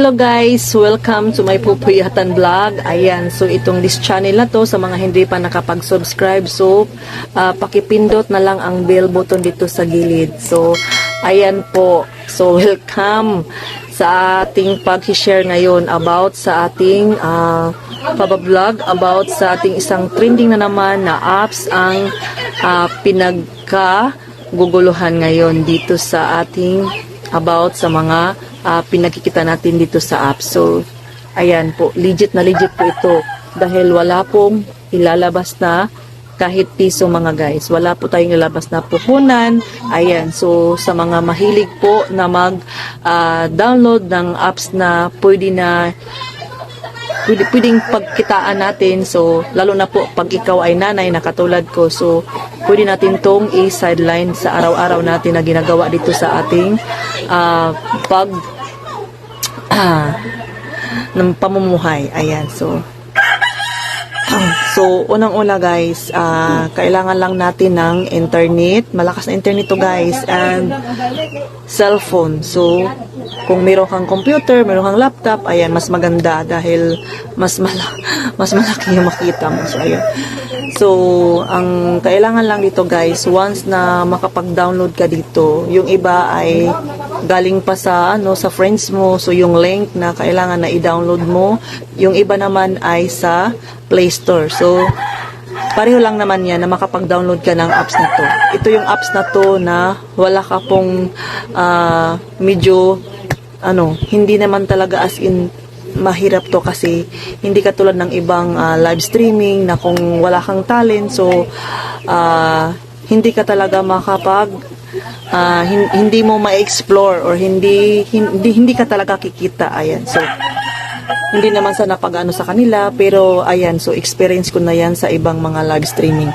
Hello guys, welcome to my Pupuyatan vlog. Ayan, so itong this channel na to sa mga hindi pa nakapag-subscribe, so pakipindot na lang ang bell button dito sa gilid. So ayan po, so welcome sa ating pag-share ngayon about sa ating pabablog about sa ating isang trending na naman na apps ang pinagkaguguluhan ngayon dito sa ating about sa mga pinakikita natin dito sa app. So, ayan po, legit po ito dahil wala pong ilalabas na kahit piso mga guys. Wala po tayong ilalabas na puhunan. Ayan, so sa mga mahilig po na mag-download ng apps na pwedeng pagkitaan natin, so lalo na po pag ikaw ay nanay na katulad ko, so pwede natin tong i-sideline sa araw-araw natin na ginagawa dito sa ating ng pamumuhay. Ayan, so unang-una guys, kailangan lang natin ng internet, malakas na internet to guys, and cellphone. So kung meron kang computer, meron kang laptop, ayan, mas maganda dahil mas malaki yung makita mo. So ayan. So ang kailangan lang dito guys, once na makapag-download ka dito, yung iba ay galing pa sa sa friends mo, so yung link na kailangan na i-download mo, yung iba naman ay sa Play Store. So pareho lang naman yan na makapag-download ka ng apps na to. Ito yung apps na to na wala ka pong medyo hindi naman talaga as in mahirap to, kasi hindi katulad ng ibang live streaming na kung wala kang talent, so hindi ka talaga hindi mo ma-explore or hindi ka talaga kikita. Ayan, so hindi naman sa napag-ano sa kanila, pero ayan, so experience ko na yan sa ibang mga live streaming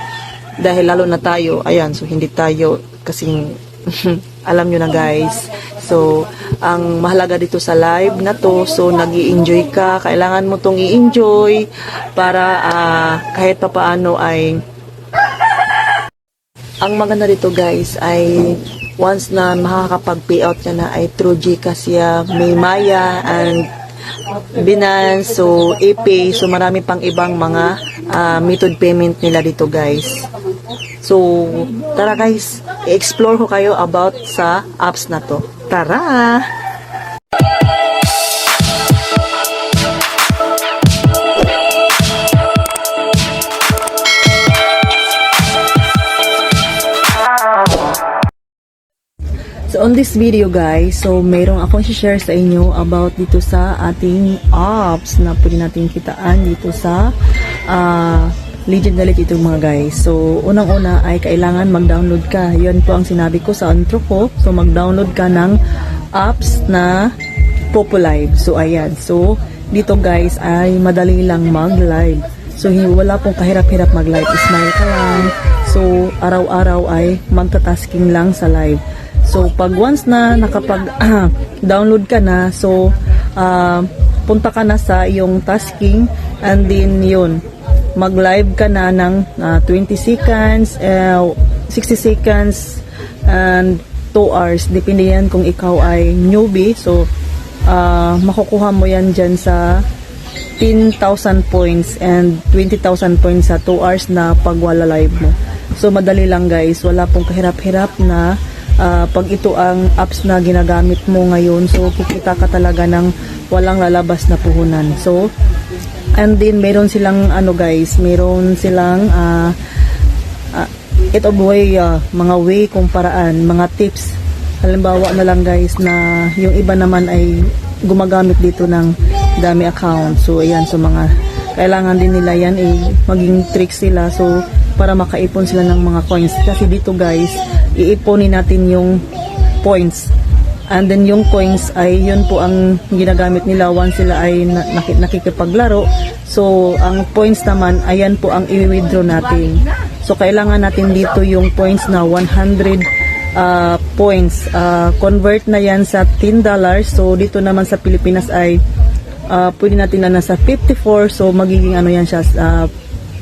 dahil lalo na tayo, ayan, so hindi tayo kasing alam nyo na guys. So ang mahalaga dito sa live na to, so nag-i-enjoy ka, kailangan mo tong i-enjoy para kahit pa paano ay ang maganda dito guys ay once na makakapag-payout ka na ay through GCash, may Maya and Binance, so ePay, so marami pang ibang mga method payment nila dito guys. So tara guys, i-explore ko kayo about sa apps na to. Tara! So on this video guys, so mayroong akong i-share sa inyo about dito sa ating apps na pwede natin kitaan dito sa legit na legit itong mga guys. So unang-una ay kailangan mag-download ka. Yan po ang sinabi ko sa intro ko. So mag-download ka ng apps na Popolive. So ayan, so dito guys ay madali lang mag-live. So wala pong kahirap-hirap mag-live. Smile ka lang. So araw-araw ay magta-tasking lang sa live. So pag once na nakapag-download ka na, so punta ka na sa iyong tasking, and then yun, mag-live ka na ng 20 seconds, 60 seconds, and 2 hours. Depende yan kung ikaw ay newbie. So makukuha mo yan dyan sa 10,000 points and 20,000 points sa 2 hours na pagwala live mo. So madali lang guys, wala pong kahirap-hirap na pag ito ang apps na ginagamit mo ngayon, so kikita ka talaga ng walang lalabas na puhunan. So and then meron silang guys, meron silang ito boy, mga way kung paraan, mga tips. Halimbawa na lang guys na yung iba naman ay gumagamit dito ng dami account. So ayan, so mga kailangan din nila yan maging tricks sila, so para makaipon sila ng mga coins. Kasi dito guys, iiponin natin yung points, and then yung coins ay yun po ang ginagamit nila once sila ay nakikipaglaro. So ang points naman, ayan po ang i-withdraw natin. So kailangan natin dito yung points na 100 points. Convert na yan sa $10. So dito naman sa Pilipinas ay pwede natin na nasa 54. So magiging yan siya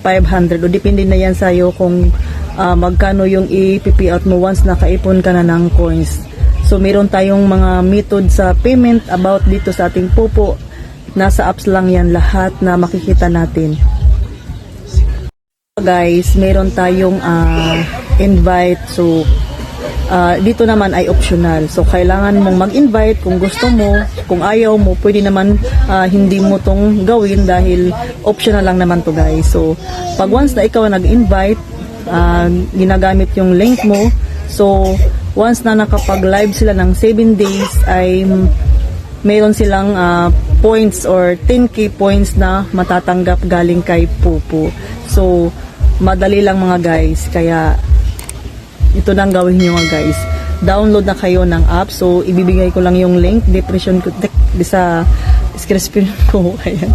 500, o depende na yan sa'yo kung magkano yung i-payout mo once nakaipon ka na ng coins. So meron tayong mga method sa payment about dito sa ating Popo. Nasa apps lang yan lahat na makikita natin. Guys, meron tayong invite. So dito naman ay optional. So kailangan mong mag-invite kung gusto mo. Kung ayaw mo, pwede naman hindi mo tong gawin dahil optional lang naman to guys. So pag once na ikaw nag-invite, ginagamit yung link mo. So once na nakapag-live sila ng 7 days ay mayroon silang points or 10k points na matatanggap galing kay Popo. So madali lang mga guys, kaya ito na ang gawin nyo mga guys. Download na kayo ng app. So ibibigay ko lang yung link, description ko sa description ko. Ayan.